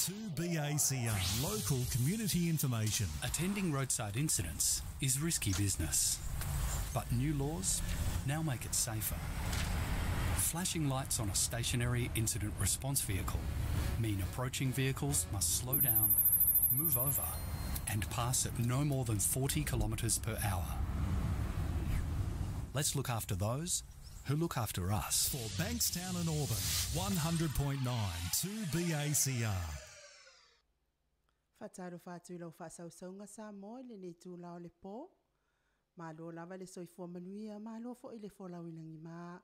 2BACR, local community information. Attending roadside incidents is risky business, but new laws now make it safer. Flashing lights on a stationary incident response vehicle mean approaching vehicles must slow down, move over, and pass at no more than 40 kilometres per hour. Let's look after those who look after us. For Bankstown and Auburn, 100.9 2BACR. Fataro fatu ilo fasausonga Samoa LENEI tūlao le po. Malo lava le soifua manuia, malo fo ile fo lawilangi maa.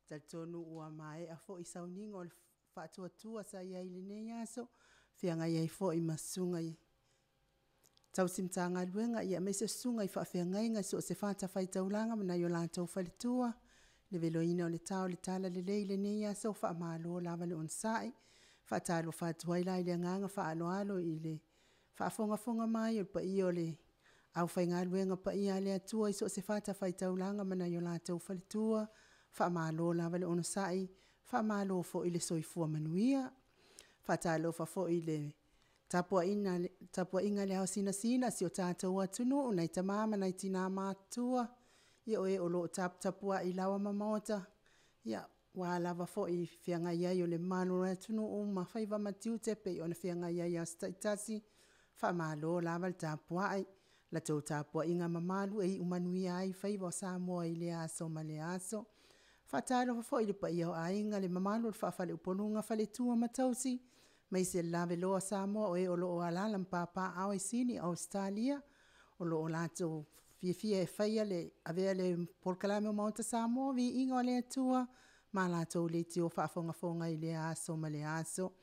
Taltonu ua mae a fo isauninga o le fatuatua sa iai LENEI aso. Fianga iai fo i masunga i. Tau simtanga luenga ia mese sunga i whawhianga inga so se whata whaitaulanga mana yo lātou whalitua. Le veloina o le tau le tala le lei LENEI aso wha malo lava le onsai. Whatalo whatuaila i le nganga whaaloalo i le whaafonga mai o pa i o le au whainga luenga pa i a le atua i so se whata whaitaulanga mana yo lātou whalitua. Wha malo lava le onsai. Wha malo fo i le soifua manuia. Whatalo fo i le tapua inga le hao sina si o tātou ATUNU'U nei tamama nei tina mātua. Ia oe o lo tapua i lawa Maota. Ia wa lava fo i whianga iai o le manu ATUNU'U ma whaiva matiu tepe o na whianga iai a staitasi. Wha malo lava le tapua ai. La tau tapua inga mamalu e umanui ai whaiva o Samoa i le aso ma le aso. Whatalo fo i le pa i o ainga le mamalu le whawhale uponunga whale tua matausi. Mai se lave loa Samoa o e o loo alala mpapa au i sini Australia. O loo lato fiafia e whaia le avea le POLOKALAME o Maota Samoa VIVIIGA o le atua. Ma lato le tio whaafonga i le aso ma le aso.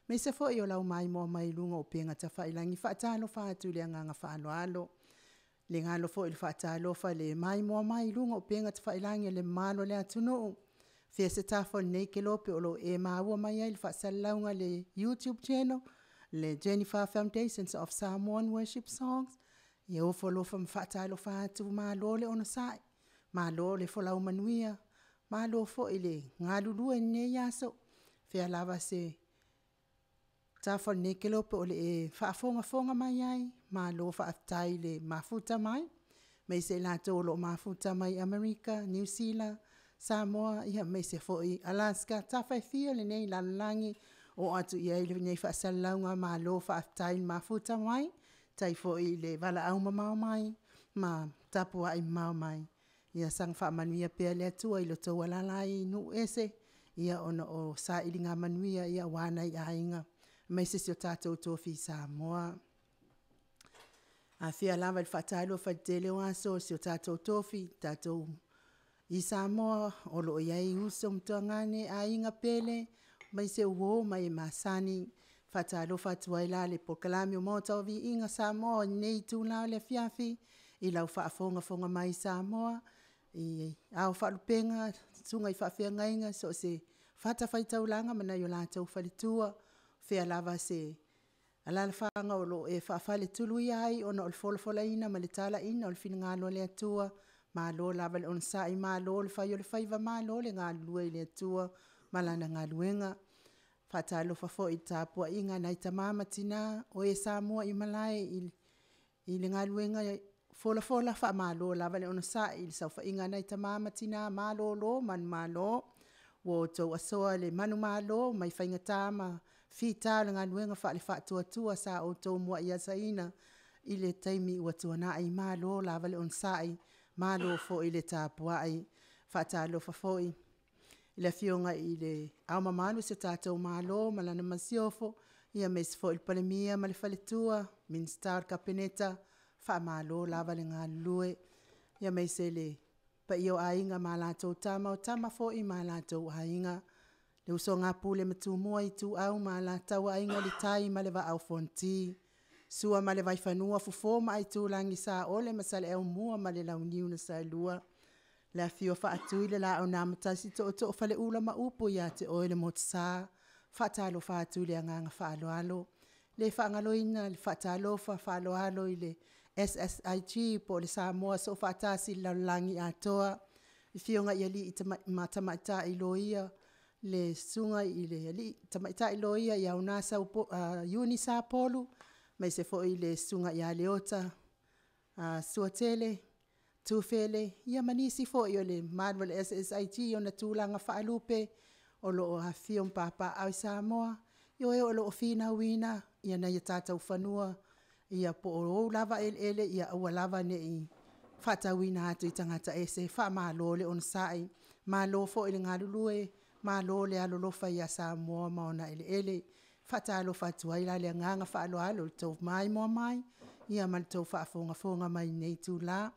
Mai se fo i o lau MAIMOA mai lunga o penga ta whailangi whaatalo whaatu le anganga whaaloalo. Le ngalo fo i le whaatalo wha le MAIMOA mai lunga o penga ta whailangi le malo le ATUNU'U. Fia se tafo nei ke lope o lo e maua mai ai le whaasalaunga le YouTube channel, le Jennifer Foundations of Samoan Worship Songs. Ia o fo lofa mwhaatalo whaatu malo le ono sai, malo le folau manuia, malo fo i le ngalulua ne yaso. Fia lava se tafo nei ke lope o le e whaafonga mai ai, malo whaatai le mafuta mai. Mai se lato lo mafuta mai Amerika, New Zealand, Samoa, ia me se foi Alaska, tawhai fia LENEI lalangi o atu ia i LENEI whaasalaunga ma lo whaatai mafuta mai, tai foi le wala au mamau mai, ma tapua i mau mai. Ia sang whaamanuia pia le atua i lo tau alalai nu ese, ia ona o sa ilinga manuia ia wana i ainga, me se o tātou TOFI Samoa. A fia lava le whaatalo whaitele o aso si o tātou TOFI, tātou I Samoa o lo iai uso mtuangane a inga PELE mai se uo mai masani whatalo whatuaila le POLOKALAME o Maota o VIVIIGA Samoa nei tūlao le AFIAFI I lau whaafonga mai Samoa I au whaalupenga tunga I whaawhiangainga so se whatawhaitaulanga mana yo lātou whalitua whea lava se alala whaanga o lo e whaafale tulu iai o na o le wholafola ina ma le tala ina o le whinangalo le atua ma lo lava le onsai ma lo le whai o le whaiva ma lo le ngā lua I le atua malana ngā luenga. Whatalo whafo I tāpua inga nai tamama tina o e Samoa I malai I le ngā luenga fola wha ma lo lava le onsai I le sauwha inga nai tamama tina ma lo man ma lo. Wo tau asoa le manu ma lo mai whainga tāma whita le ngā luenga wha le whaatua sa o tau mua I asaina I le TAIMI ua tuana I ma lo lava le onsai. Malo fo I le tāpua ai, whaatalo fo I le fionga I le auma malu se tātou malo, malana masiofo, ia mes fo I palemia ma le whaletua, minstar kapeneta, wha malo lava le ngā lue, ia mes le pa io ainga ma lātou tama o tama fo I ma lātou ainga, le uso ngā pule matu mua I tu au ma lātou ainga le tai ma le va au fonti, Sua ma le vai whanua fufo ma ai tūlangi sa ole masale au mua ma le lau niu na sa lua. La fio whaatui le la au nā matasi to whale ula ma upo ia te oile mo te sa. Whaatalo whaatui le anganga whaaloalo. Le whaangaloina le whaatalo whaaloalo I le SSIG po le Samoa so whaatasi lau langi atoa. I fio nga ia li I matamaita I loia. le sunga i le ali tamaita i loia ia una sa uni sa polu mai se fo i le sunga ia leota suatele tufele ia manisi fo i le Manuel SSIG ona tulanga faalupe o lo hafion papa au Samoa yo e o lo fina wina ia na ia tatau fanua ia po o lava ele ia o lava ne i fata wina atu i tangata ese fa malo le on sai malo fo i ngalulue malo le alo lo fa ia Samoa maona ele fata lo fatua ila le nganga fa alo to MAIMOA mai ia mal to fa fonga mai nei tu la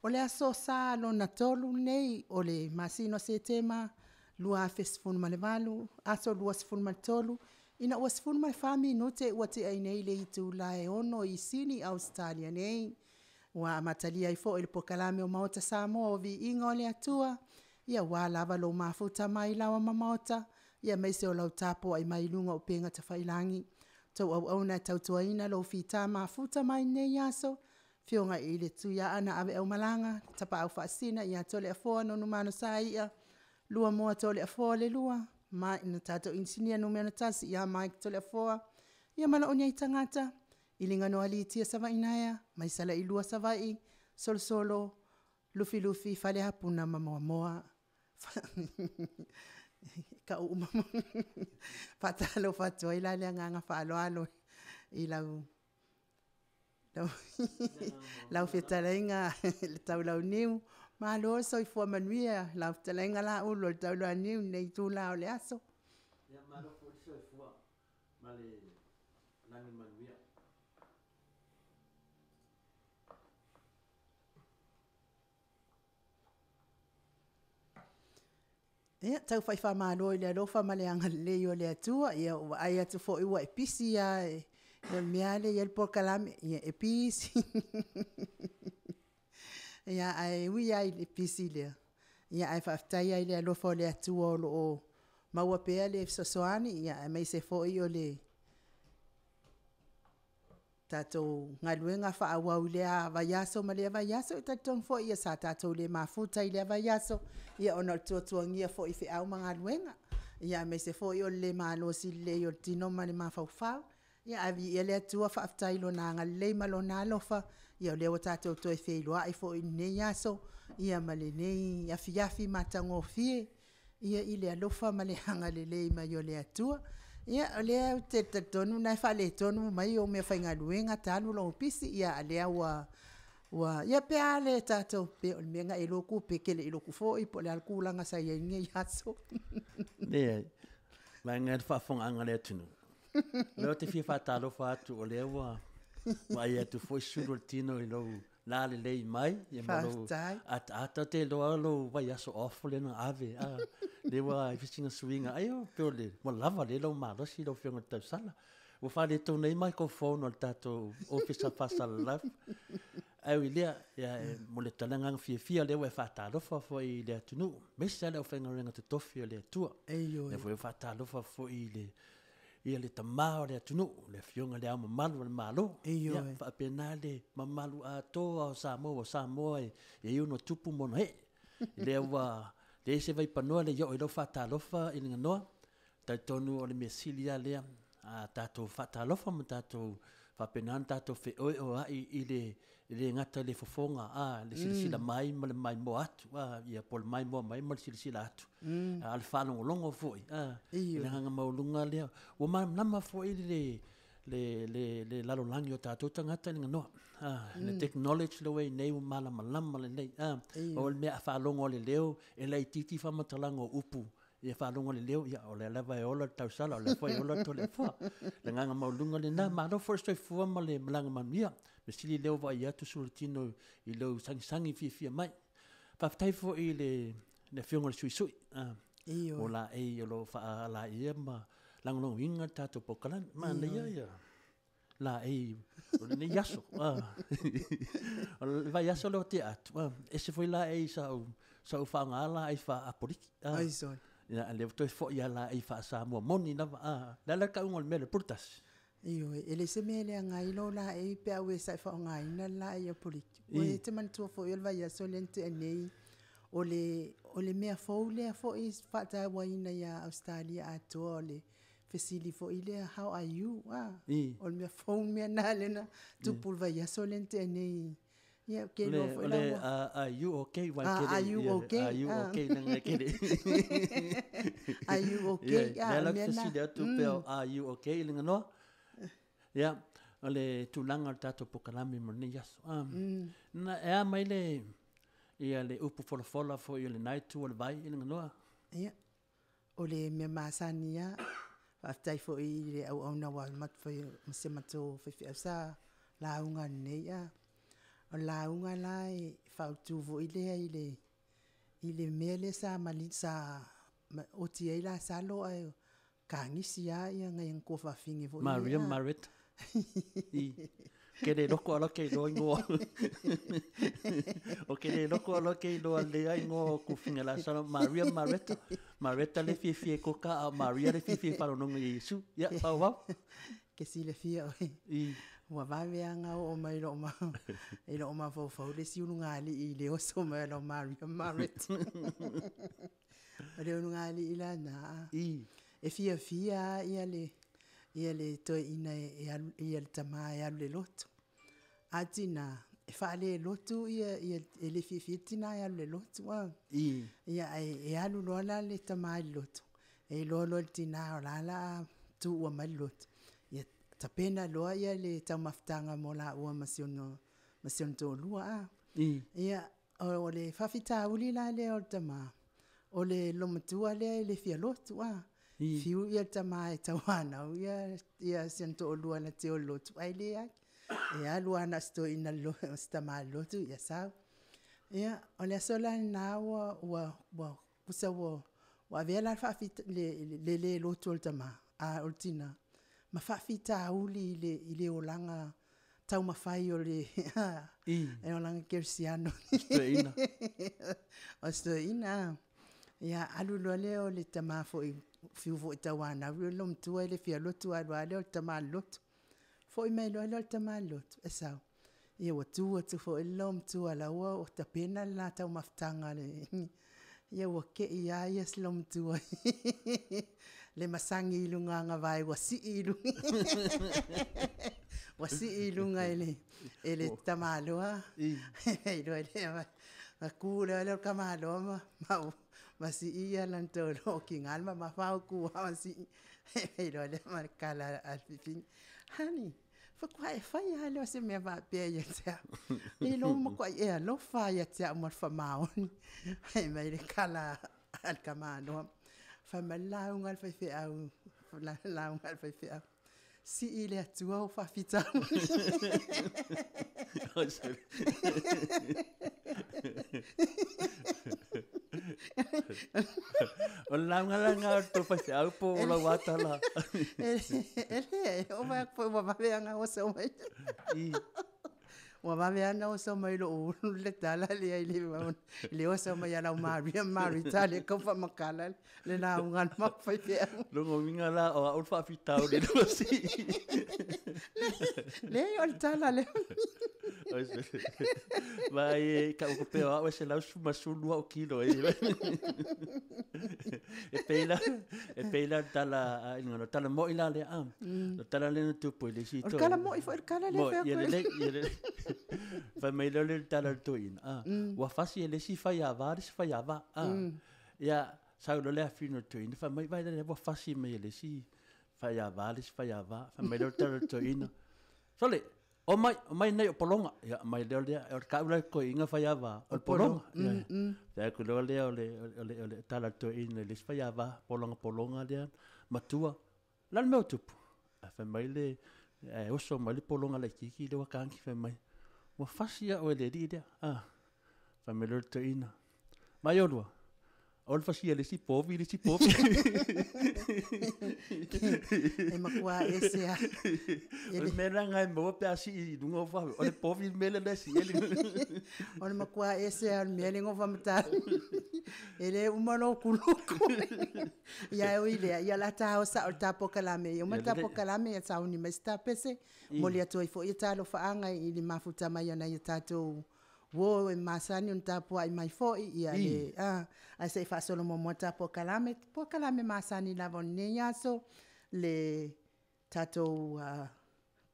o le aso sa lo na tolu nei o le masino setema lua fesfun malevalu aso lua sfun maltolu ina ua sfun mal fami note wati ai nei le tu la e ono i sini Australia nei wa matalia i fo il pokalame o Maota Samoa o Viiga o le Atua ia wa lava lo mafuta mai lawa Maota ia mai se o lau tapo ai mai lunga o penga ta failangi tau au na tau tuaina lo fita mafuta mai nei aso fionga i le tuia ana ave au malanga tapa au faasina ia tole afoa no numano sa ia lua moa tole afoa le lua ma ina tato insinia no mena tasi ia mai tole afoa ia mala onia i tangata ilinga no ali tia sava inaya mai sala i lua savai solo lufi fale hapuna moa ka uma patalo fatoi ila le nganga falo i lau fetalenga le tau lau niu ma lo so i fo manuia lau fetalenga la ulo tau lau niu nei tu lau le aso ya ma lo fo so i fo ma le langi manuia ia tau fai fa malo le lo fa male anga le yo le Atua ia ai atu fo i wa episia le miale ia POLOKALAME ia episi ia ai wi ai episi le ia ai fa ftai ai le lo fo le Atua lo maua pele sosoani ia mai se fo i o le tatou ngaluenga fa awau le avayaso ma le avayaso tatou fo ia sa tatou le mafuta i le avayaso ia ona tuatuangia fo i fe au mangaluenga ia me se fo i o le malo si le o tino ma le mafaufau ia avi ia le Atua fa aftai lo na ngalei malo na lofa ia le o tatou to e fe lo ai fo i ne yaso ia ma le nei AFIAFI matango fie ia i le alofa ma le hanga le ma yo le Atua ia le te tonu na fa le tonu mai o me fa ngaluenga tanu lo pisi ia le wa ia pe ale tato pe o menga e lo ku pe kele e lo ku fo i po le alkula nga sa ye nge yaso ne mai ngat fa fong anga le tunu lo te fi fa talo fa tu o le wa ia tu fo suru tino i lo la le mai ia malo ata te lo va ia so awful na ave le wa fisinga swinga ayo pe le mo lava le lo malo si lo fionga ta sala o fa le to nei microphone o tato officer pasal live ai ia ia mo le talanga fia le wa fa ta lo fo i le tunu me sa le ofenga renga te TOFI le tua le fo fa ta lo fo i le ia le tamao le tunu le fionga le ama malu le malo ia fa penale mamalu a to o Samoa e uno tupu mo he le wa le se vai panoa le yo lo fa ta lo fa i ngano ta tonu o le mesilia le a tato fa ta lo fa tato fa penan tato fe o i le ngata le fofonga le silsila mai ma le MAIMOA atu ia pol MAIMOA mai ma le silsila atu al fa longo foi le hanga maulunga le o ma nama foi le lalo langi o tato tangata ni ngano le technology le way nei mala malama le nei o le mea fa longo le leo e le titi fa matalango upu ia fa longo le leo ia o le lava e ola tau sala o le foi ola to le fa le nganga maulunga le na ma no first way fu ma le malanga mamia me sili leo va ia tu sultino i lo sangi fia mai fa tai fo i le fionga sui o la e lo fa la ia ma lango inga tato pokalan ma le ia la e le yaso va yaso lo te atu e se foi la e sa fa ngala ai fa apoliki ai so ya le to fo ya la ai fa Samoa moni na la ka un mele portas io ele se mele ngai lo la e pe awe sa fa ngai na la e apoliki o te man tu fo il va yaso lente nei o le mea fou lea fo i whata waina ia Australia Atua o le fesili fo i lea how are you o le mea fou mea nā lena tupulwa ia so lente nei ia ke lo fo le are you okay are you okay are you okay nanga kere are you okay la fesili atu pe are you okay linga no ia ole tulanga tato pokalame mo ni yaso na e mai le ia le upu fola fo i le night to le vai i nganoa ia o le me masania aftai fo i le au na wal mat fo se mato fo sa la unga nei ia o la unga lai fa tu vo i le mele sa malisa o ti ai la sa lo ai kangisia ia ngai ko fa fingi vo Maria Marit Kere loko ala kei loa ingoa. O kere loko ala kei loa lea ingoa kufinga la sana Maria Mareta. Mareta le fie koka a Maria le fie wharononga Yesu. Ia, pau wau. Ke si le fie oi. Ua waweanga o mai lo ma. E lo ma fau le si ununga ali i le oso mai lo Maria Mareta. O le ununga ali ila na. E fia ia le toi ina ia le tama ia le loto. Atina, e whaale loto ia le fitina ia le loto. Ia e alu lola le tama i loto. E lolo le tina o lala tu ua mai loto. Ia tapena loa ia le tau maftanga mo la ua masiono to lua. Ia o le whawhita uli la le o tama. O le lomatua le le fia loto. Fiu ia tama e tawana ia sento lua na te o lotu ai le ai e alua na sto ina lo sta ma lotu ia sa ia o le sola na wa kusa wa vela fa fit le lotu tama a ultina ma fa fita uli le olanga tau ma fai o le e olanga kersiano sto ina ia alu lo le o le tama fo fiu vo tawana lo mtua le fia lotu alwa le tama lotu fo i mai lo tama lotu esa e o tu fo lo mtua la o tapena la tau maftanga le ia o ke ia yes lo mtua le masangi ilunga nga vai wasi ilu wasi ilunga ele tamalo e lo ele a kula le kamalo ma si ia lantolo ki ngalma ma fa ku si e lo le marcala al fin hani fa kwai fa ya lo se me va pe ya tia e lo mo kwai e lo fa ya tia mo fa maon e mai le kala al kamano fa mala un al fa fe au la un al fa fe au si il est toi au fa fita o langa to pa se au po la wata la o va po va veanga o so mai o va veanga o so mai lo le tala le o so mai la Maria le ko fa makala le na ungan ma fa fe lo ngominga la o fa fitau de do si le o tala le vai ka ko pe o se la su masulu o kilo e pela tala mo ila le am tala le tu po le si to kala mo i for kala le ye fa mai le tala to in wa fasi le si fa ya va ya sa lo le fino to in fa mai vai le wa fasi mai le si fa ya va fa mai le tala to in sole o mai nei o polonga ya mai le o ka ula ko inga fa ya va o polonga ya ku le tala to in le fa ya va polonga le matua lan me tupu fa mai le o so mai le polonga le ki le wa kanki fa mai wa fasia o le dia fa mai le to in mai o ol fasia le si povi e makua ese a ele mera ngai mo pe asi dungo fa o le povi mele le si ele o makua ese a mele ngo fa mata ele umano kuluku ya ile ya la ta o sa o ta pokalame o mata pokalame ya sa uni mesta pese mo le to ifo ita lo fa anga ili mafuta mai na ya tatou wo e masani un tapu ai mai foi ia le ai se fa solo mo tapu kalame masani lava nei aso le tatou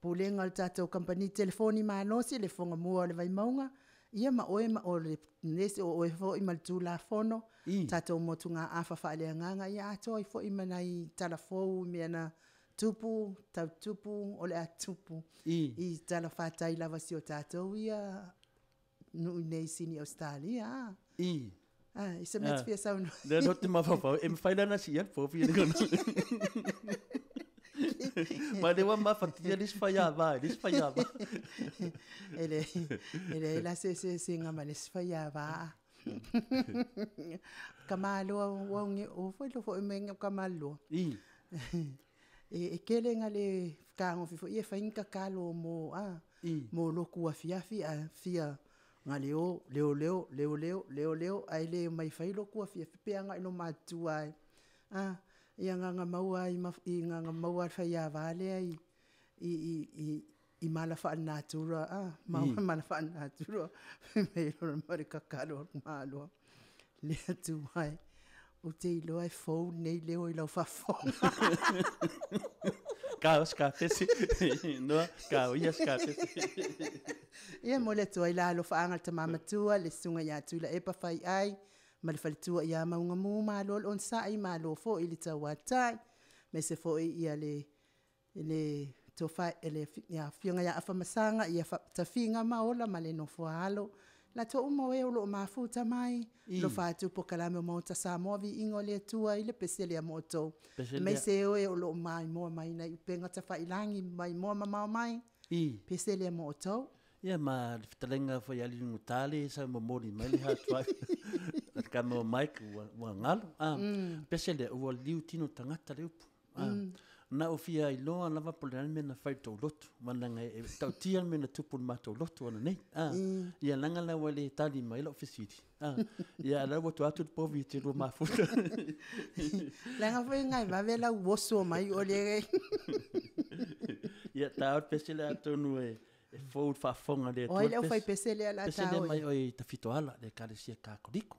pulenga tatou company telefoni manosi le fonga mua le vai maunga ia ma o le nesi o e foi mal tu la fono tatou motunga afa fa le nganga ia ato i foi manai telefou mena tupu o le atupu i tala fatai lava si o tatou ia no nei sini Australia i se met fia sauna le no te mafafa e faila na sia po fia no ma de wa mafatia dis faiava ele la se singa manis faiava kamalo wongi o foi menga kamalo e kelenga le kango fifo ia fainka kalo mo loku AFIAFI fia ngaleo leo ai le mai fai loku AFIAFI peanga ino matua ia nganga maua i nganga maua fai vale ai i mala fa natura mala fa natura me lo marika kalo malo le tu ai o te ilo ai phone nei leo i lau fafo Cao scapesi no cao ia scapesi ia mo le toi la lo faanga te mama tua le sunga ia tu la epa fai ai ma le fai tua ia maunga mu ma lo on sa i ma lo fo i le tawatai me se fo i ia le tofa ele ia fianga ia afa masanga ia tafinga ma ola ma le no fo halo la to mo e lo mafuta mai lo fatu POLOKALAME Maota Samoa VIIGA le tua ile pesele moto me se o e lo MAIMOA mai na penga ta fa ilangi MAIMOA mama mai pesele moto ia ma fitalenga foi ali no tale sa momori mai le hatwa ka mo mic wa ngalo pesele o liu tino tangata le na ofia i loa lava POLOKALAME na fai tau lotu mananga e tau tia me na tupu ma tau lotu ana nei ia langa la wale tali mai lo fisiti ia la watu atu povi te lo mafuta langa foi ngai va vela woso mai ole ia ta pesele atonu e fold fa fonga le o ile foi pesele la ta pesele mai oi ta fito ala le kalesia ka kodiko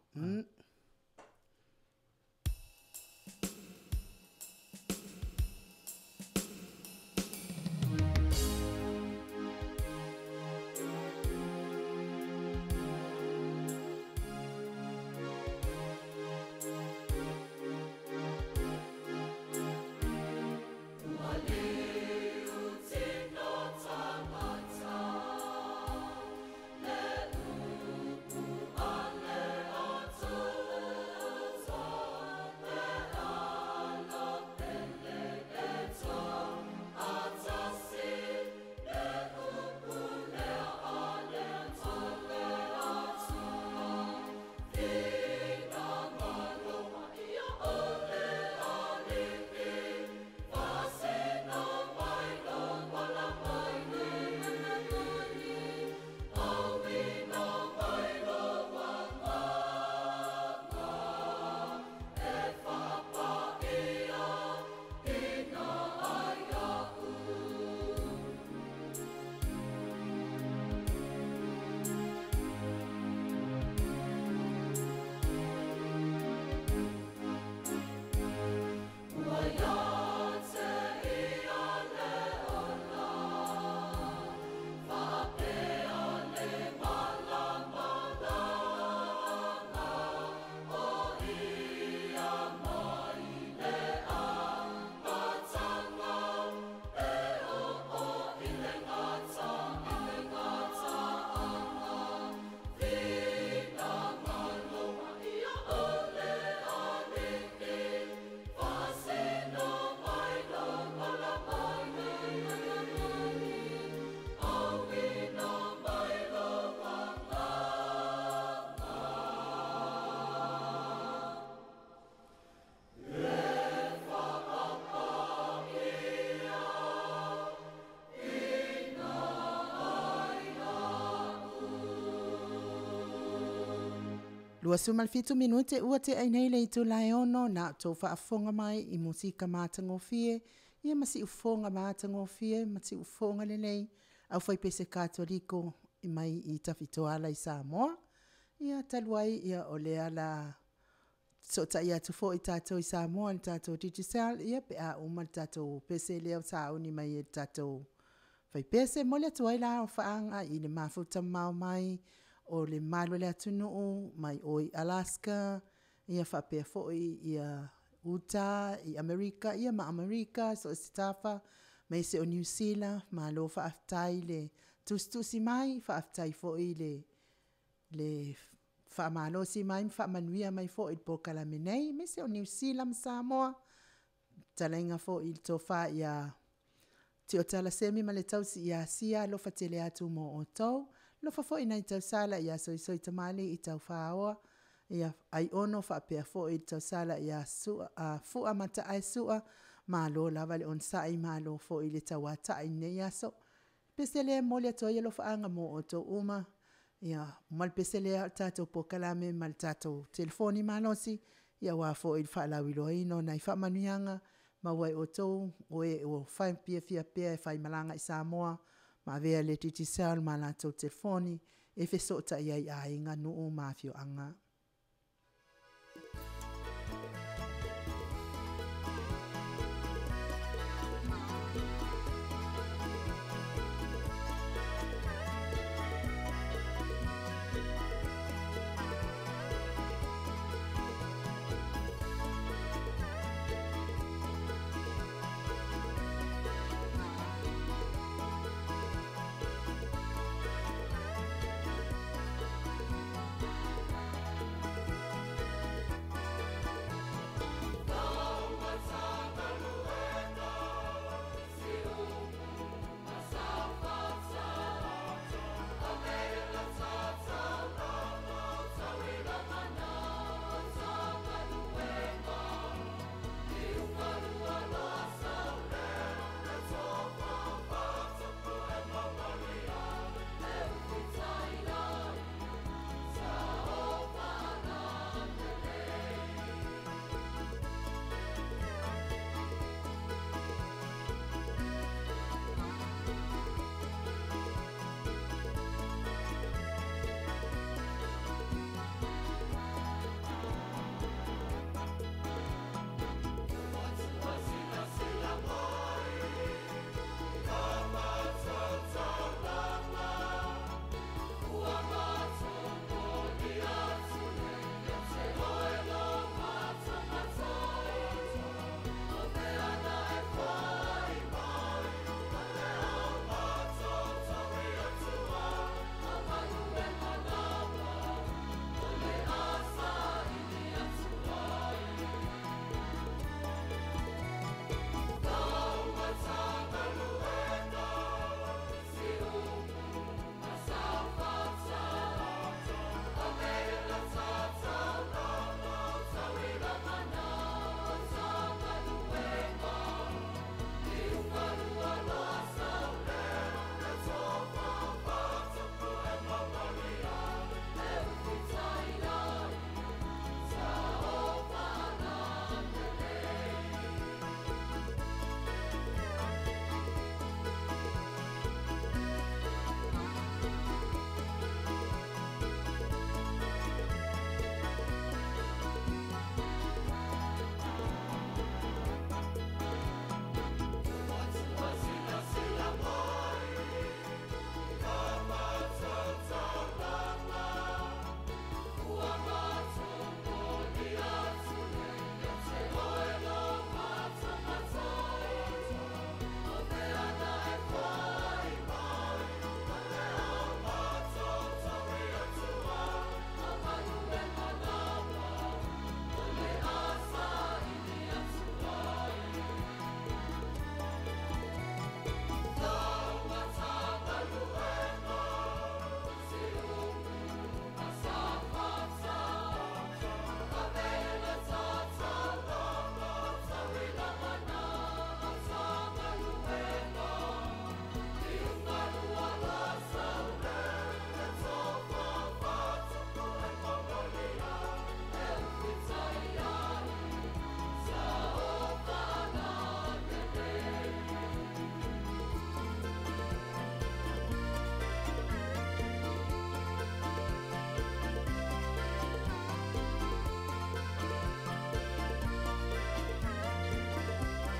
Lua sumalfitu minute ua te ainei le itu lai ono na tau whaafonga mai i musika mātangofie. Ia masi ufonga mātangofie, masi ufonga lenei. Au whai pese katoliko i mai i tawhitoala i Samoa. Ia taluai ia o lea la so ta ia tu fo i tatou i Samoa ni tatou digital ia pe a uma tatou pese leo sauni mai e tatou fai pese mo le tuai la o faanga i le mafuta mau mai o le malo le ATUNU'U mai o i Alaska ia fa pe fo ia Utah i Amerika ia ma Amerika so stafa mai se o New Zealand ma lo fa aftai le tustusi mai fa aftai fo i le fa malo si mai fa manuia mai fo i POLOKALAME nei me se o New Zealand Samoa talenga fo i tofa ia ti o tala semi ma le tausi ia sia lo fa tele atu mo o tau lo fa fo i nai tau sala ia soi tamali i tau faoa ia ai ono fa pe fo i tau sala ia su fu amata ai sua ma lo lava le on sai ma lo fo i le tawata i nei aso pesele mo le to ia lo fa anga mo o to uma ia mal pesele tato POLOKALAME mal tato telefoni malosi ia wa fo il fa la wiloino nai fa manuanga ma wai o to o fa FIAFIA fa malanga i Samoa ma vea le titi sal ma la to telefoni e fe so ta ia ai nga no ma fio anga.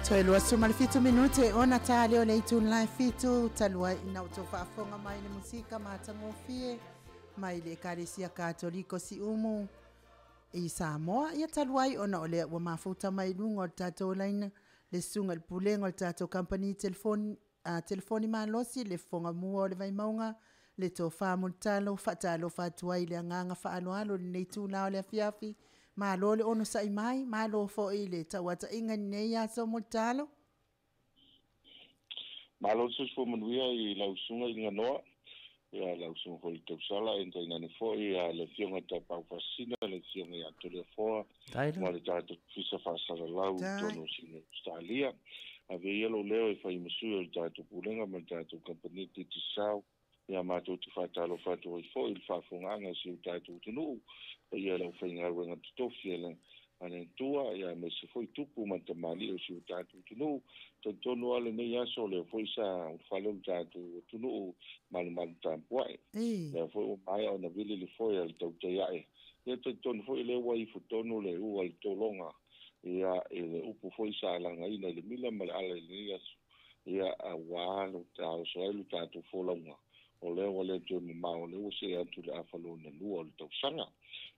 Toi lua suma le fitu minute ona tale o le itun lai fitu talua ina uto whaafonga mai le musika mātango fie mai le karesia katoliko si umu i Samoa ia taluai ona o le ua mafuta mai lunga o tatou laina le sunga le pulenga o tatou company telefoni malosi le fonga mua o le vaimaunga le to whamutalo whatalo whatuai le anganga whaaloalo le neitu lao le afiafi malo le ono sai mai malo fo ile tawata inga nei ya so mutalo malo se fo manuia I lausunga inga noa ya lausunga ko te sala entra ina ne fo ya le fionga ta pa fasina le fionga ya to le fo mo le tato fisa fa sala lau tono sine stalia ave yelo leo e fai musu o tato pulenga ma tato company ti sao ya mato ti fatalo fato fo il fa funganga si tato ATUNU'U ia la whainga wenga TOFI le ane tua ia me se foi tupu matamali o si utatu ATUNU'U tono ale nei aso le foi sa fale utatu ATUNU'U malu tampuai ia foi o mai ona vili le foi al tau te iae ia tono foi le wai futono le ua al tolonga ia le upu foi sa langa ina le mila male ale le aso ia a walo tau so elu tatu folonga o le wale tu mau le usi atu le afalo na lua le tau sanga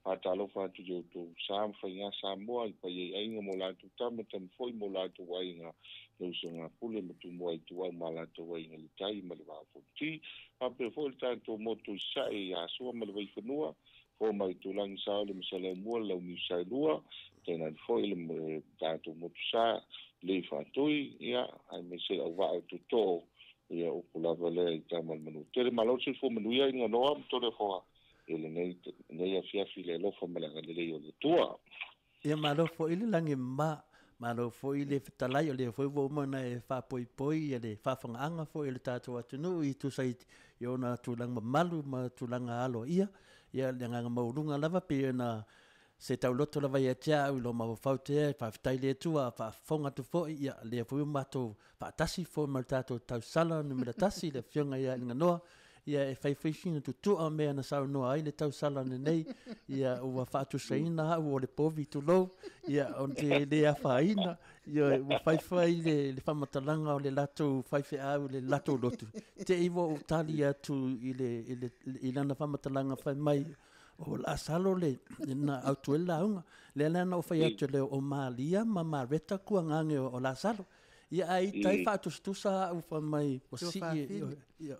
atalo fatu yo to sam fanya Samoa pa ye ainga mola tu tam foi mola tu wainga le usanga pule mutu moi tu wa mala tu wainga le tai male va fonti ape foi tanto moto sai ya so male vai funua fo mai tu lang sa le misala mo le mi sai lua tena foi le tanto moto sa le fatoi ya ai me se va tu to ia o kula vale tamal manu tere malo se fo manu ia inga no am to le fo LENEI AFIAFI le lo fo mala le o le tua ia malo fo ile langi malo fo ile fitalai o le fo vo mana e fa poi e le fa fanga fo ile tatou ATUNU'U I tu sai yo na tulang malu ma tulanga alo ia le nganga maulunga lava pe na se tau loto lava ia tia u lo ma faute fa fitai le tua fa fonga tu fo ia le fo mato fa tasi fo mal tatou tau sala no me tasi le fionga ia nganoa ia e fai fishing tu a mea na sau noa ai le tau sala nei ia ua whaatu saina o le povi tu lo ia on te le a whaina ia ua fai le whamatalanga o le lato fai au le lato lotu te iwo o tali atu I lana whamatalanga fai mai o la salo le na autuela unga le lana o fai atu le o malia ma mareta kua ngange o la salo ia ai tai fatu stusa u fa mai o si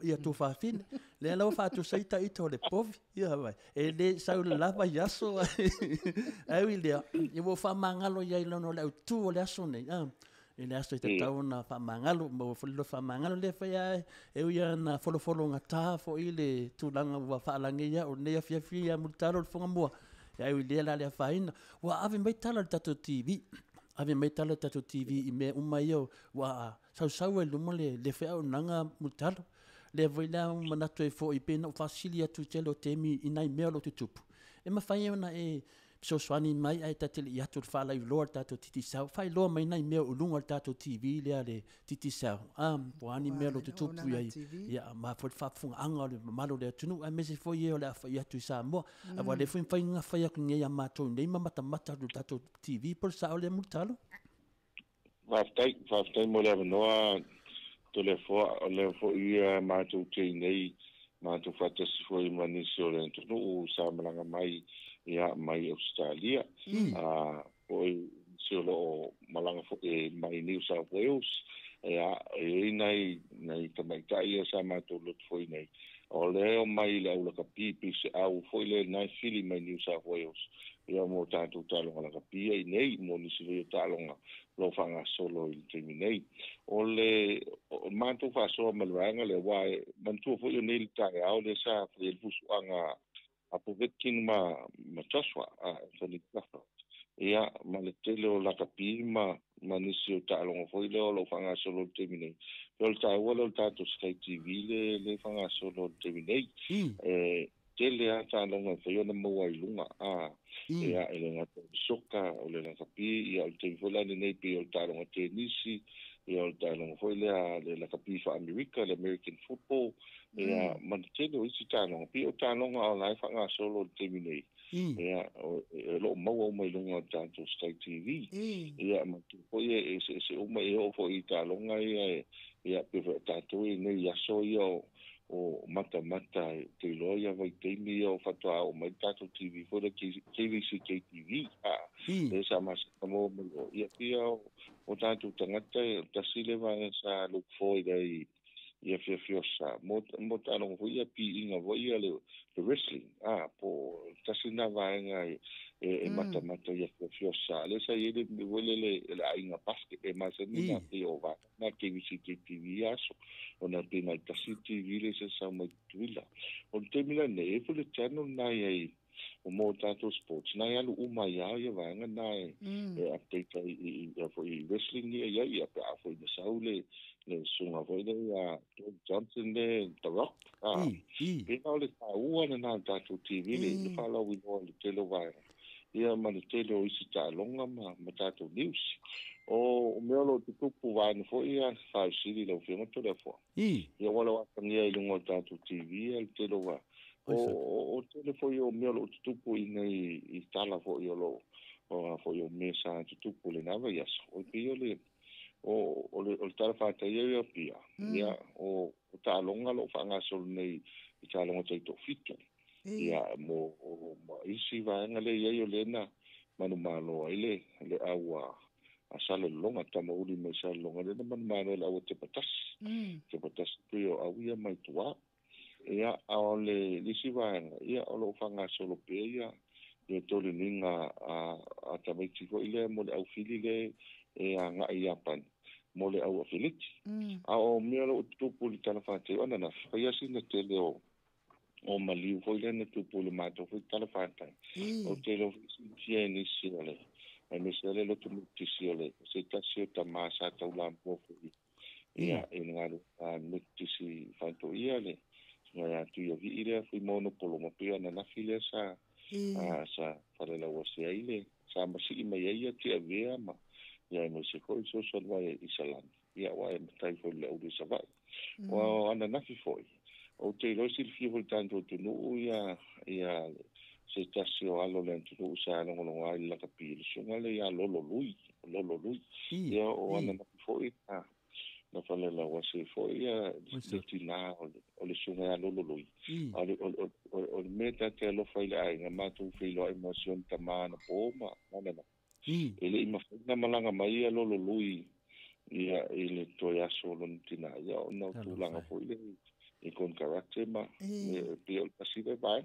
ia tu fa fin le la fatu sai tai to le pov ia vai e le sau la va yaso ai le i vo fa mangalo ia lo no le tu o le aso nei e le aso te tau na fa mangalo mo fo fa mangalo le fa ia e ia na folo ngata fo ile tu langa wa fa langa ia o ne FIAFIA multaro fo mo ai le la le fa ina wa ave mai tala tato TV ave mai tala tatou TV I me umai o wa sau e lumo le whea o nanga mutalo. Le voila manatu e fo I pena o fasilia tu telo TAIMI I nai mea lo tutupu. E mawhai ona e so swani mai ai tatele I atu whala I loa tatou titi sau. Whai loa mai nai mea o lunga tatou TV lea le titi sau. Wani mea lo tutupu iai. Ia ma fo whafunga anga o le mamalo le atunu. A mese fo ie o le awha I atu I Samoa. A wa le fo whai ngā whai aku ngei a mātou nei mata do tatou TV por sa o le mutalo. Whaftai mo le avanoa to le fo ia mātou tei nei mātou whatasi fo I manisi o le ATUNU'U sa malanga mai ia mai Australia oi se lo malanga fo e mai New South Wales ia e nei tamaitai sa mātou lot fo nei o leo mai le aula kapipi se au fo le nai fili mai New South Wales ia mo tātou talonga la kapia I nei mo nisi le talonga lo fanga solo I temi nei o le mātou whasoa malwanga le wae mantua fo I nei tae au le sa le fusu anga apo veking ma taswa fani kafa ia ma le tele o la kapi ma nisi o talonga fo I leo lo fanga solo temi nei lo tae wala tātou Sky TV le fanga solo temi nei tele a talonga fo I ona maua I lunga ia ele ngata soka o le kapi ia o te fola nei pe o talonga tenisi ia o tālonga foi le kapifa America, le American football, ia manitele o isi tālonga, pi o tālonga o lai whanga solo temi nei. Ia lo mau mai lunga tātou Sky TV. Ia matu foi se uma e o foi tālonga ia pe tātou nei aso ia o mata te loia vai teimi o fatua o mai tātou TV foi le KVC TV. E sa mas mo ia pia o tātou tangata tasile vai sa look for dai ia fiafiosa mo tālonga foi ia pi inga voi ia le wrestling po tasina vai ngai e mata ia fiafiosa le sa ile le inga basket e masina pe o va na KVC TV aso ona pe na tasi TV le sa mai tuila o temila ne e le channel na ai o mo tātou sports na ia lu umai ia vai na e update i wrestling ia pe a foi de saule le sunga voi le Johnson le The Rock pe na le taua na tātou TV le fala wi no le telo vai ia ma le telo isi tālonga ma tātou news o me lo tupu vai no foi ia fa sili lo fio to le fo ia wala wa tangia i lungo tātou TV le telo vai o tele foi o me lo tupu i nei i tala fo io lo foi o mesa tupu le nava ia o pio le o tala fata ia pia ia o tālonga lo fanga sol nei i tālonga tai to fito ia mo isi vai ngale ia yo lena manu malo ile le awa asale longa tama uli me sa longa le manu malo la o te patas pio awia mai tua ia ole lisi vai ia o fanga solo pe ia e tole ninga a tamiti ko ile mo le au fili le e anga ia pan mo le au filiti o mero tupu li tala fate ona na ia sina tele o maliu foi le tupu le mato foi tala fate o tele fieni siole e me sele lo tu mutisiole se tasio tamasa taula mo foi ia ngalo mutisi fanto ia le ya tu yo vi ile foi mono polo mo pia na file sa para la wasia ile sa masi mai ia ti avea ma ya no se ko so vai isalan ia wa tai fo le u sa vai o ana na fi foi o te lo sil fi vol tanto tu no ia se tasio alo le tu sa no no ai la capil sunga le ya lolo lui ia o ana na fi foi na fale la wasi foi ia de tina o le sunga ya lolo lui o meta te lo fai ai na matu fi lo emotion tamana poma na ele imafuna malanga mai a lolo lui ia ele toya solo tina ia no tulanga foi le e con carácter ma e o pasive vai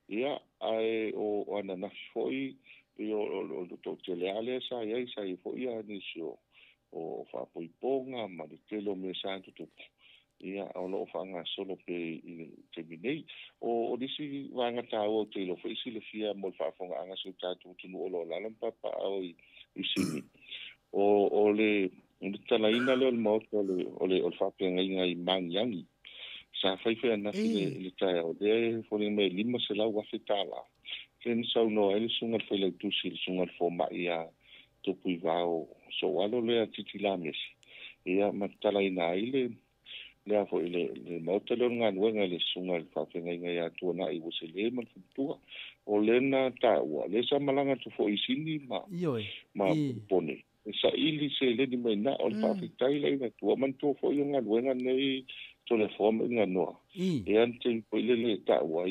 ia ai o ana na foi e o to teleale sa ia foi ia nisio o fa poi ponga ma de telo me santo tu ia o lo fanga solo pe terminate o disi vanga ta o telo foi si le fia mo fa fonga anga su ta tu no lo la lampa pa o isini o le tala ina le Maota o le fa pe ngai manyangi sa fai fe na file le ta o de fo me lima se la wa fitala ken so no ele sunga foi le tu sil sunga fo ma ia to puivao so alo le titila mes ia matala ina ile le fo ile Maota le ngan wenga le sunga fa fe ngai Atua na i se le man tua o lena taua le sa malanga tu fo isini ma pone sa ili se le di mena o fa fitai le na tua man tu fo yo ngan wenga nei to le form nga no e ante po le taua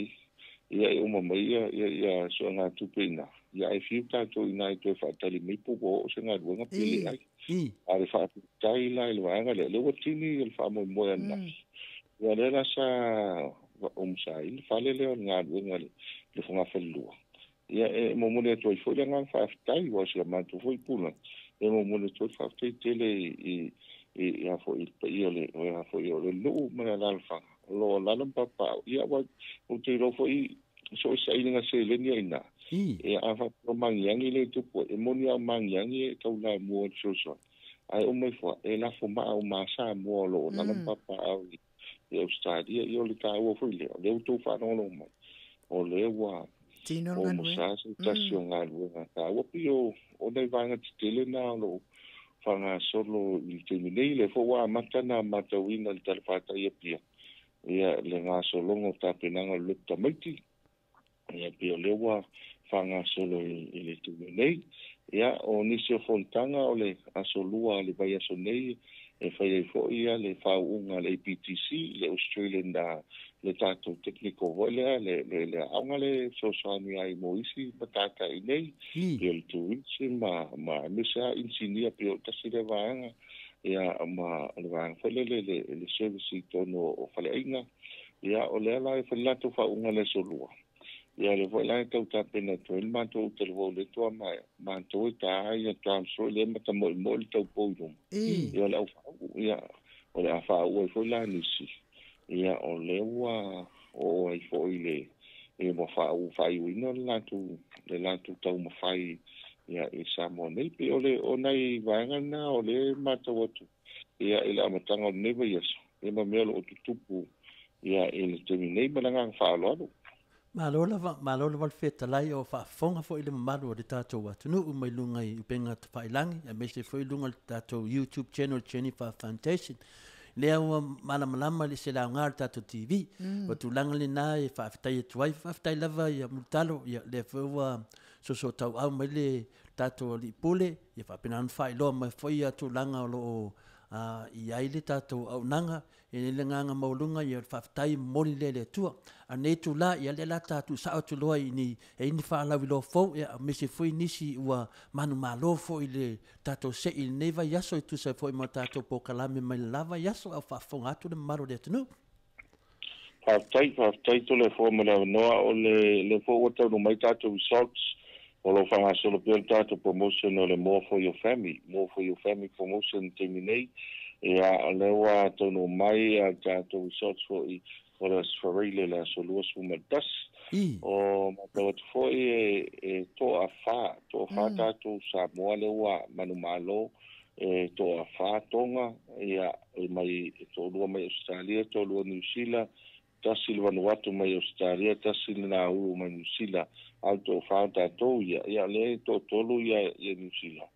ia e uma mai ia so nga tu pena ia e fiuta to ina to fa tali mi po o se nga wenga pele ai ale fa fitai la le wanga le wotini le fa mo mo na ia le sa sai fale le nga wenga le fonga felua ia e mo mo le to fo le nga fa fitai wa se ma to fo pula e mo mo le to fa fitai tele ia fo le ia fo le lu ma la fa lo la papa ia wa o te ro fo so sai nga se le ni ina e a fa pro mangiangi le tu po e mo ni a mangiangi ka una mo so ai o mai fo e la fo ma o ma sa mo lo la papa e o stadia io le ta o fo le tu fa no lo mo o le wa tino ngan we sa station ngan we ta o pio o dai va nga tele na lo whanga solo I te minei le fo wa matana matawina le talfata ia pia. Ia le ngā solongo tāpenanga lukta maiti. Ia pia lewa whanga solo I le te minei. Ia o nisio fontanga o le asolua le vai aso nei e whai ai fo ia le whaunga le APTC, le Australian le tātou technical voilea, le aunga le sosani ai moisi matata I nei, pia le tuwitsi ma misa insinia pia o tasi le vaanga, ia ma le vaanga whale le service I tono o whale ainga, ia o le ala e whalato whaunga le solua. Ia le voilea tau tāpena to il mātou te le vau le toa mai, mātou I tā ai a tāmso le mata mo le tau pourum. Ia le au whau, ia o le a whau ai voilea nisi. Ia o le ua o ai fo I le mo whau whai uina le lātou tau ma whai ia I Samoa nei, pe o le o nei vaengana o le mātou atu. Ia I le amatanga o neva iaso, e ma mea lo o tutupu, ia I le temi nei malanga whaalo alo. Malola wal feta lai o whaafonga fo I le mamaru o le tātou ATUNU'U mai lunga I upenga te whailangi, a mese fo I lunga le tātou YouTube channel Jennifer Foundation. Lea ua malama le se lau ngār tātou TV, o tūlanga le nā e whaafitai e tuai, whaafitai lava I a mutalo, le whaua so tau au mai le tātou li pule, I whaapinan whai loa mai fwoi a tūlanga o loo I ai le tātou au nanga, e le nganga maulunga I whaafitai mori le tua. A nei tu la I le la tātou sao tu loa I ni whaalawi lo fau, e a mese fwoi nisi ua manu malo fwoi le tātou se I neva yaso I tu sa fwoi ma tātou pokalame mai lava yaso au whaafonga atu le maro le ATUNU'U. Whaafitai to le formula noa o le fo wata no mai tātou results, o lo whanga solo pia tātou promotion o le more for your family promotion te minei, e a lewa tono mai a tātou results o le sfarile la solua sumatas, o matau atu foi e to a wha tātou Samoa lewa manu malo, e to a wha tonga, e mai to lua mai Australia, to lua New Zealand, tasi le Vanuatu mai Australia, tasi le Nauru mai New Zealand, au to wha tātou ia le to tolu ia New Zealand.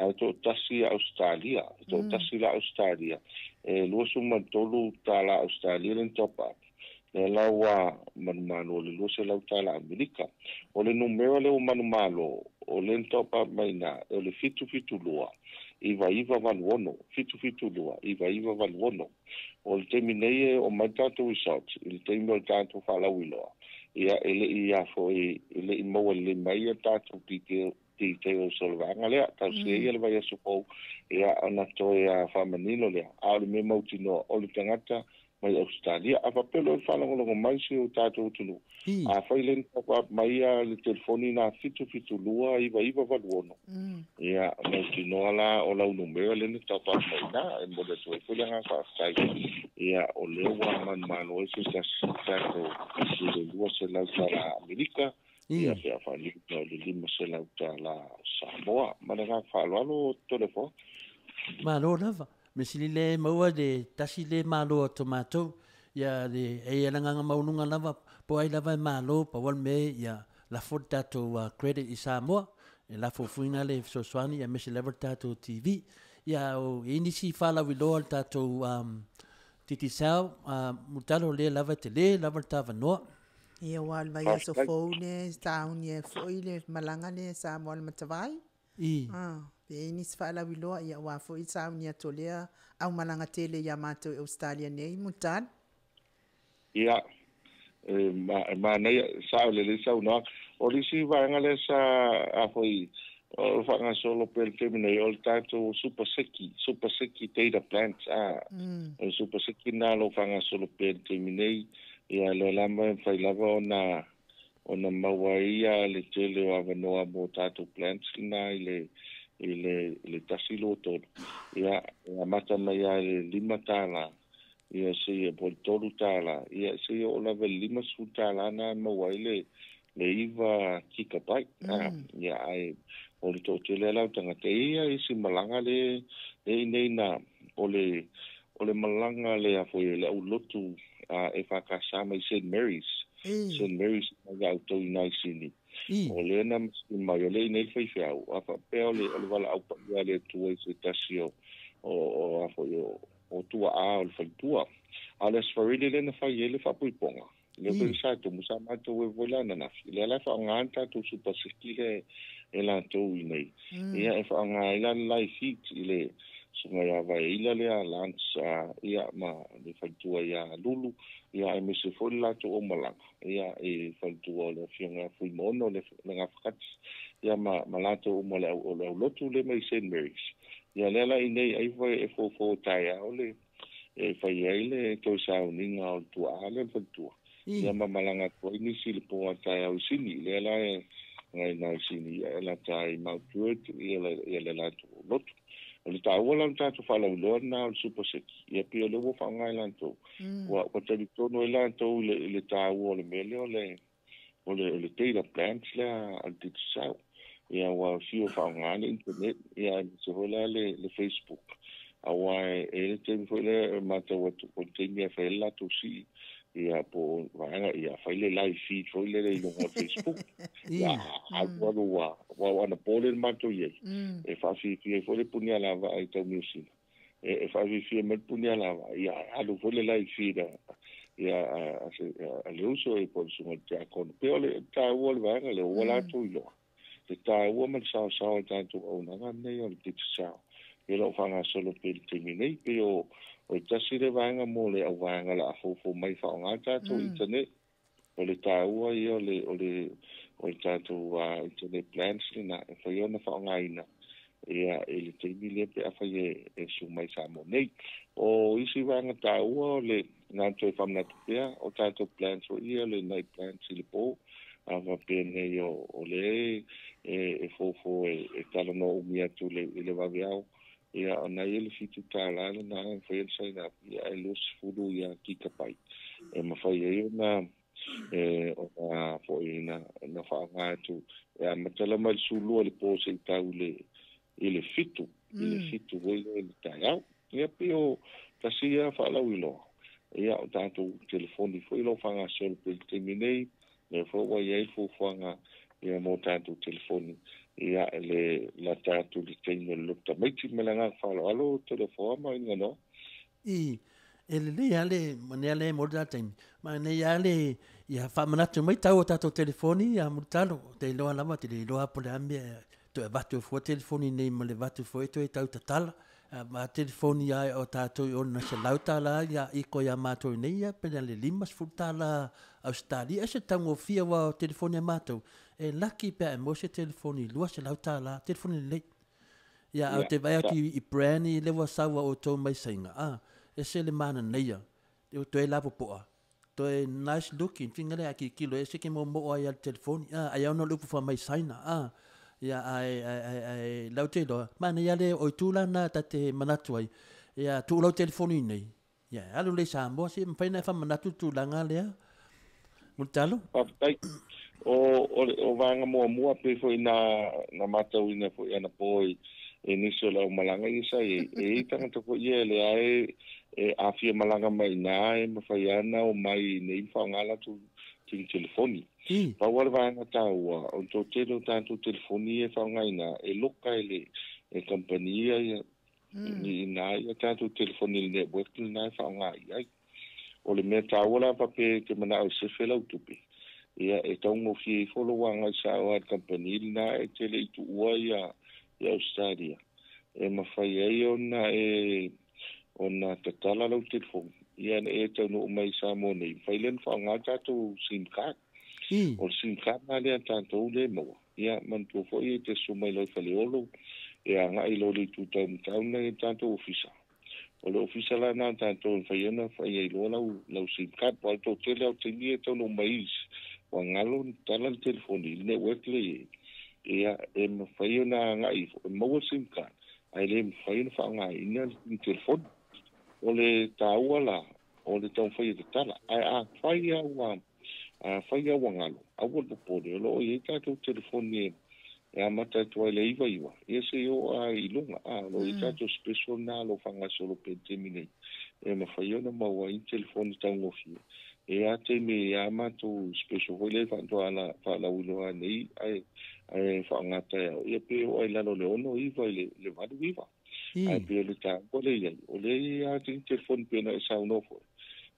Au to tasi Australia, to tasi la Australia. E lua suma tolu ta la Australia len top up. Le lawa manumalo le lua se lau ta la Amerika. O le numero le o manumalo, o len top up mai na, o le fitu lua. Iva valuono, fitu lua, iva valuono. O le teminei o mai tātou results, il teimi o tātou whalawiloa. Ia ele ia foi ele I maua le mai a tātou te o solvanga lea, tau se ia le vai aso pou, ia ana toi a whamanilo lea, a le me mautino o le tangata mai Australia, a papelo e whalangolongo mai se o tātou tunu. A whailen kapa mai a le telefoni na fitu lua, iva valuono. Ia mautino ala o lau numero le ne tapa mai na, e mole tue fulanga whaaftai. Ia o lewa mano e se tātou le lua se lau tala Amerika, ia se a whanita o le lima se lau tala Samoa. Mananga whaaloalo telefo. Malo lava. Mesili le maua de tasi le malo tomato ya de e langa maununga lava po ai lava malo pa wal me ya la forta to credit I Samoa e la fofuina le soswani ya mesili level tato TV ya o inisi fala wilo tato titi sao mutalo le lava tele lava tava no Ia wal vai aso phone town ye foile malanga le Samoa le matavai pe ni sfala wilo ia wa fo I town ye tolea au malanga tele ya mato Australia nei mutan Ia ma nei sa le sa no o lisi va ngale sa a foi o fa solo per terminare o tanto super seki data plants o super seki na lo fa solo per terminare ia le lama fai lava ona mawaia le tele o avanoa mo tatou plants na le tasilo todo ia mata mai le lima tala ia se e boltolu tala ia se o lava lima su tala na mawaile le iva kikapai ia ai o le tele la tanga te ia isi malanga le nei na o le malanga le a foi le ulotu e fa kasama I St. Mary's St. Mary's ga auto ina sini o le na mai le nei fai fiau a fa pe le wala au pa le tu se tasio o afo yo o tua a o fa tua ala sfarili le na fai ele fa pui ponga le ko sa to musa ma to we vola na le la fa nganta to super sikile ela to nei ia e fa nga ila life fit ile sunga ya vai ila le lunch ia ma le fa tua ya lulu ia e me se foi la to o malanga ia e fa tua le fianga fui mono le nga fakat ia ma la to o mole o lotu le mai St. Mary's ia le la inei ai foi e fo tai ole e fa ile to sa uninga o tua ale fa tua ia ma malanga ko ni sil po tai au sini le la ngai na sini la tai ma tuet ia la to lotu le taua ta to fala lo na o super sick ia pio le wo fa ngai lan to wa te to no la to le taua le mele o le data plans la al dit sa ia wa fio fa ngai internet ia se hola le Facebook awa e te fole mata wa to continue fa la to si ia po vanga ia fa le live feed fo le no Facebook ia wa na pole mato ye e fa fi fo le punia lava ai to music e fa fi me punia lava ia alu fo le live feed ia a le uso e por su te con peole ta wol vanga le wala to ilo te ta wo man sa ta to ona ne o te sa e lo fa na solo per terminate pero o tasi le vanga mo le au vanga la fo mai fa ngata to internet o le taua i o le tatou internet plans na e fa yo na fa ngaina ia e le TAIMI le pe afa e su mai Samoa nei o isi vanga taua le na to fa na pea o tatou plans o ia le night plans i le po ava pe nei o le e fo e tala no umia tu le va viao ia ana ele fitu tala na foi sai na ia los fudu ia kika pai e ma foi ia na o foi na fa nga tu e matala mal sulu le pose tau le fitu voi le tala ia pio tasia fa la wilo ia o tanto telefoni foi lo fa nga sol pe terminei le fo wa ia fo nga ia mo tanto telefoni ia le la tatu di tengo lukta mai ti melanga falo alo telefona inga no le ale manele morda tem manele ia fa manatu mai tau tato telefoni ia mutalo te lo ala mati lo apole ambe to vatu fo telefoni nei male vatu fo to tau tatala ma telefoni ia o tato o na se lauta la ia iko ia mato nei ia penale limas futala Australia se tango fia wa telefoni mato e lucky pe mo se telefoni lua se lauta la telefoni le ia au te vai ati I brani le wa sawa o to mai singa e se le mana nei ia to e lavo poa to e nice looking fingale aki kilo e se ke mo ai telefoni ai no lupu fa mai saina ia ai laute do mana ia le o tula na tate manatu ai ia tu lo telefoni nei ia alu le sambo se mfaina fa manatu tu langa le mutalo o vanga mo pe foi na mata ina foi ana poi inicio la malanga isa e tanga to foi ele ai afia malanga mai na e mafaiana o mai nei fa ngala tu telefoni pa wala vanga taua o to telo tanto telefoni e fa ngaina e loka ele e compania ni na ia tanto telefoni le network na fa ngai ai o le meta wala pa pe ke mana o se fela utupi ia e tongo fi folo wanga sa o company na e tele tu ia Australia e mafai ai ona tatala lo telefon ia e tonu mai sa mo nei failen fa ngata tu sim card o sim card na le tanto le mo ia man tu foi te sumai lo faleolo e anga i lo le tu tau na tanto ofisa o le ofisa la na tanto faiena fai lo lo sim card po to tele o tini tonu mai wangalo tala telefoni network le ia e mafai na ngai mo sim card ai le mafai na fa ngai ina telefoni o le tauala o le tau fai te tala ai fai a wangalo a wala pole lo i tato telefoni e mata tu le iwa e se o ai lunga lo i tato special na lo fanga solo pe termine e mafai na maua i telefoni tau ngofi e a TAIMI ia mātou special hoi le whaalawiloa nei ai whaangata ia pe o ai lalo le ono iwa le wadu iwa. Ai pe le tā ko le iai. O le ia te telefoni pena e saunofo.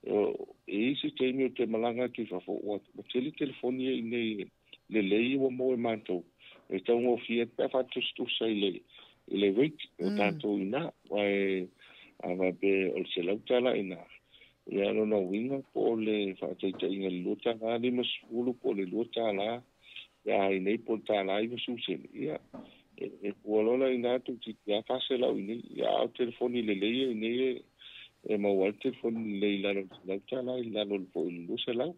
E isi TAIMI o te malanga ki whafo. O tele telefoni e nei le lei wa mo e mātou. E tau ngō fia pe whatustusa i le wait o tātou ina. Wai awa pe o se lautala ina. Ia no winga po le whaataita inga luota ngā lima sulu po le luota la. Ia i nei po tā la iwa suseni. Ia e kualola ina tu ti ia whase lau ini. Ia au telefoni le leia i nei e mau al telefoni le ilano lautala i lano po i lusa lau.